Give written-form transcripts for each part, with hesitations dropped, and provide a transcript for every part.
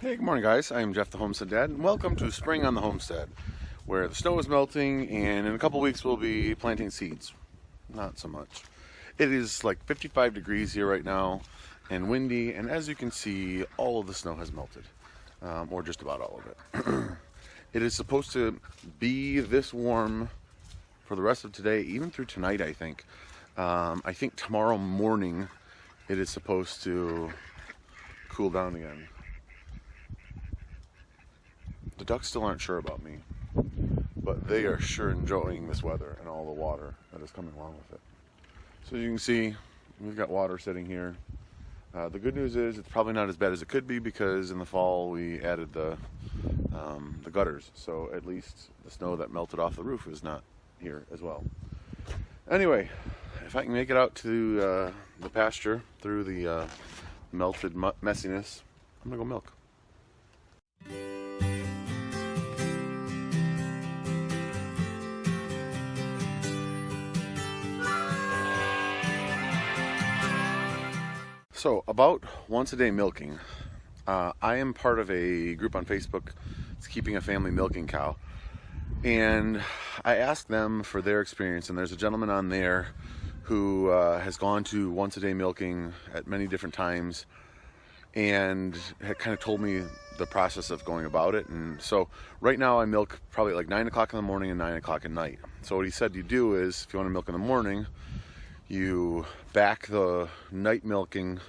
Hey, good morning guys. I am Jeff the Homestead Dad, and welcome to Spring on the Homestead, where the snow is melting and in a couple weeks we'll be planting seeds. Not so much. It is like 55 degrees here right now and windy, and as you can see, all of the snow has melted, or just about all of it. It is supposed to be this warm for the rest of today, even through tonight, I think. I think tomorrow morning it is supposed to cool down again. The ducks still aren't sure about me, but they are sure enjoying this weather and all the water that is coming along with it. So you can see, we've got water sitting here. The good news is it's probably not as bad as it could be, because in the fall we added the gutters, so at least the snow that melted off the roof is not here as well. Anyway, if I can make it out to the pasture through the melted messiness, I'm gonna go milk. So, about once a day milking. I am part of a group on Facebook. It's Keeping a Family Milking Cow. And I asked them for their experience, and there's a gentleman on there who has gone to once a day milking at many different times and had kind of told me the process of going about it. And so right now I milk probably like 9 o'clock in the morning and 9 o'clock at night. So what he said you do is, if you want to milk in the morning, you back the night milking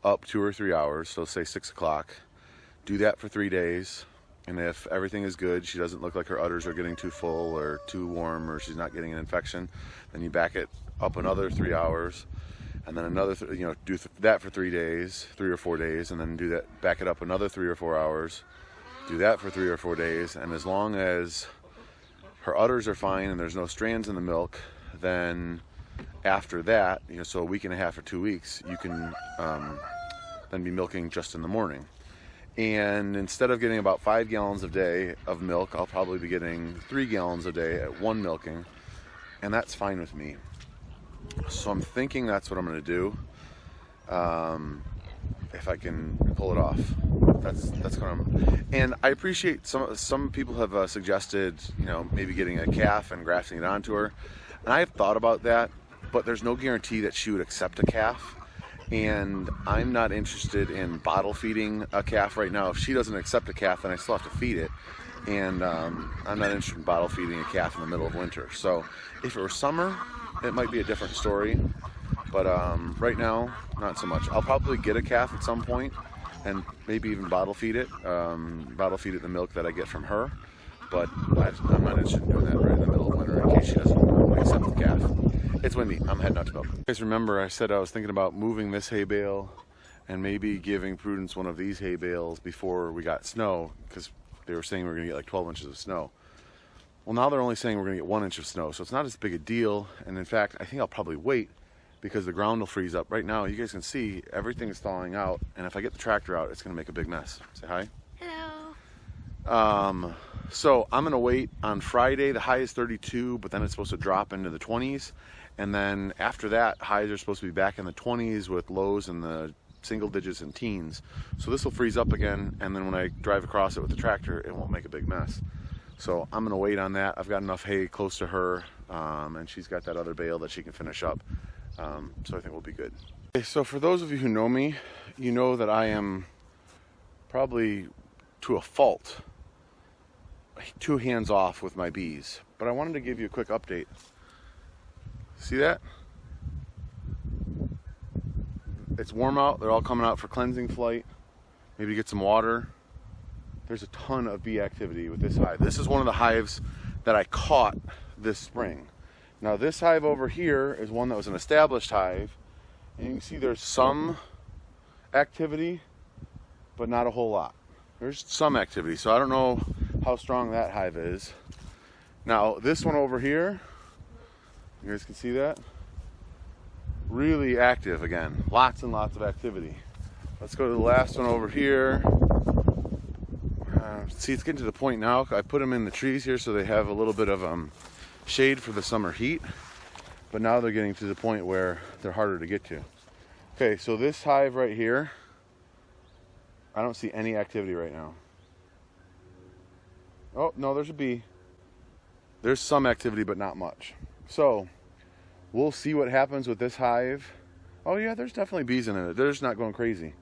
up 2 or 3 hours, so say 6 o'clock. Do that for 3 days, and if everything is good, she doesn't look like her udders are getting too full or too warm, or she's not getting an infection, then you back it up another 3 hours, and then another, do that for 3 days, 3 or 4 days, and then do that, back it up another 3 or 4 hours, do that for 3 or 4 days, and as long as her udders are fine and there's no strands in the milk, then after that, so a week and a half or 2 weeks, you can then be milking just in the morning. And instead of getting about 5 gallons a day of milk, I'll probably be getting 3 gallons a day at one milking, and that's fine with me. So I'm thinking that's what I'm going to do. If I can pull it off, that's what I'm. And I appreciate some people have suggested, maybe getting a calf and grafting it onto her, and I have thought about that. But there's no guarantee that she would accept a calf, and I'm not interested in bottle feeding a calf right now. If she doesn't accept a calf, then I still have to feed it, and I'm not interested in bottle feeding a calf in the middle of winter. So if it were summer, it might be a different story, but right now, not so much. I'll probably get a calf at some point and maybe even bottle feed it the milk that I get from her, but I'm not interested in doing that right in the middle of winter in case she doesn't accept the calf. It's windy. I'm heading out to milk. You guys remember I said I was thinking about moving this hay bale and maybe giving Prudence one of these hay bales before we got snow, because they were saying we were going to get like 12 inches of snow. Well, now they're only saying we're going to get 1 inch of snow, so it's not as big a deal. And in fact, I think I'll probably wait, because the ground will freeze up. Right now, you guys can see everything is thawing out, and if I get the tractor out, it's going to make a big mess. Say hi. Hello. So I'm going to wait on Friday. The high is 32, but then it's supposed to drop into the 20s. And then after that, highs are supposed to be back in the 20s with lows in the single digits and teens. So this will freeze up again, and then when I drive across it with the tractor, it won't make a big mess. So I'm going to wait on that. I've got enough hay close to her, and she's got that other bale that she can finish up. So I think we'll be good. Okay, so for those of you who know me, you know that I am probably to a fault too hands off with my bees. But I wanted to give you a quick update. See that? It's warm out. They're all coming out for cleansing flight. Maybe get some water. There's a ton of bee activity with this hive. This is one of the hives that I caught this spring. Now this hive over here is one that was an established hive. And you can see there's some activity, but not a whole lot. There's some activity, so I don't know how strong that hive is. Now this one over here, you guys can see that? Really active again. Lots and lots of activity. Let's go to the last one over here. See, it's getting to the point now. I put them in the trees here so they have a little bit of shade for the summer heat. But now they're getting to the point where they're harder to get to. Okay, so this hive right here, I don't see any activity right now. Oh, no, there's a bee. There's some activity, but not much. So, we'll see what happens with this hive. Oh yeah, there's definitely bees in it. They're just not going crazy.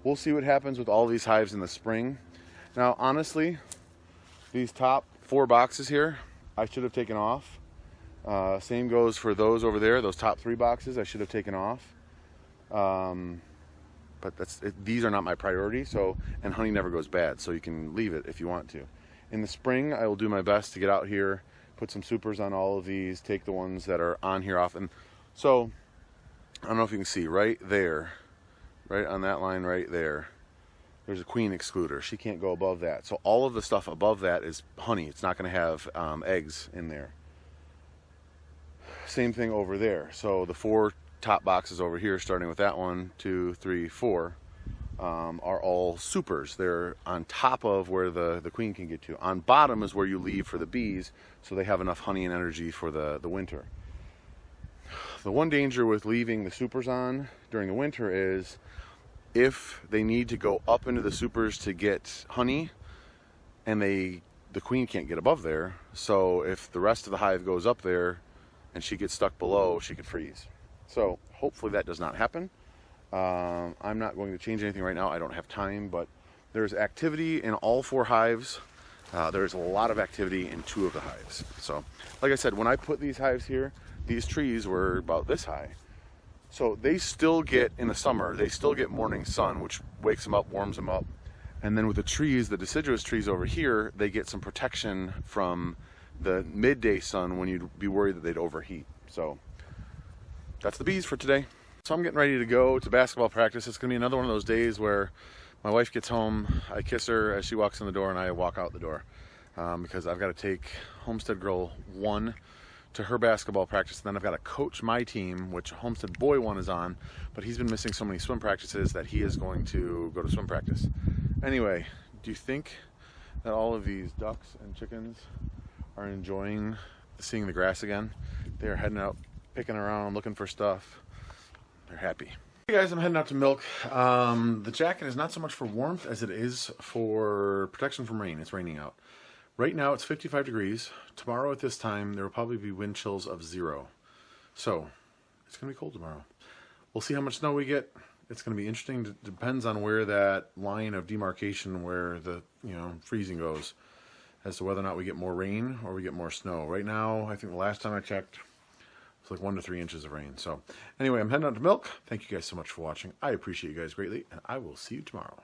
We'll see what happens with all these hives in the spring. Now, honestly, these top 4 boxes here, I should have taken off. Same goes for those over there. Those top 3 boxes, I should have taken off. But these are not my priority. So, and honey never goes bad, so you can leave it if you want to. In the spring, I will do my best to get out here, put some supers on all of these, take the ones that are on here off. And so, I don't know if you can see right there, right on that line right there, there's a queen excluder. She can't go above that. So all of the stuff above that is honey. It's not going to have eggs in there. Same thing over there. So the 4 top boxes over here, starting with that 1, 2, 3, 4, are all supers. They're on top of where the queen can get to. On bottom is where you leave for the bees, so they have enough honey and energy for the winter. The one danger with leaving the supers on during the winter is if they need to go up into the supers to get honey and the queen can't get above there, so if the rest of the hive goes up there and she gets stuck below, she could freeze. So hopefully that does not happen. I'm not going to change anything right now. I don't have time, but there's activity in all 4 hives. There's a lot of activity in 2 of the hives. So like I said, when I put these hives here, these trees were about this high. So they still get, in the summer, they still get morning sun, which wakes them up, warms them up. And then with the trees, the deciduous trees over here, they get some protection from the midday sun when you'd be worried that they'd overheat. So that's the bees for today. So I'm getting ready to go to basketball practice. It's gonna be another one of those days where my wife gets home, I kiss her as she walks in the door, and I walk out the door. Because I've got to take Homestead Girl 1 to her basketball practice, and then I've got to coach my team, which Homestead Boy 1 is on, but he's been missing so many swim practices that he is going to go to swim practice. Anyway, do you think that all of these ducks and chickens are enjoying seeing the grass again? They're heading out, picking around, looking for stuff. They're happy. Hey guys, I'm heading out to milk. The jacket is not so much for warmth as it is for protection from rain. It's raining out. Right now it's 55 degrees. Tomorrow at this time there will probably be wind chills of 0. So it's going to be cold tomorrow. We'll see how much snow we get. It's going to be interesting. It depends on where that line of demarcation where the freezing goes as to whether or not we get more rain or we get more snow. Right now, I think the last time I checked, it's like 1 to 3 inches of rain. So anyway, I'm heading out to milk. Thank you guys so much for watching. I appreciate you guys greatly, and I will see you tomorrow.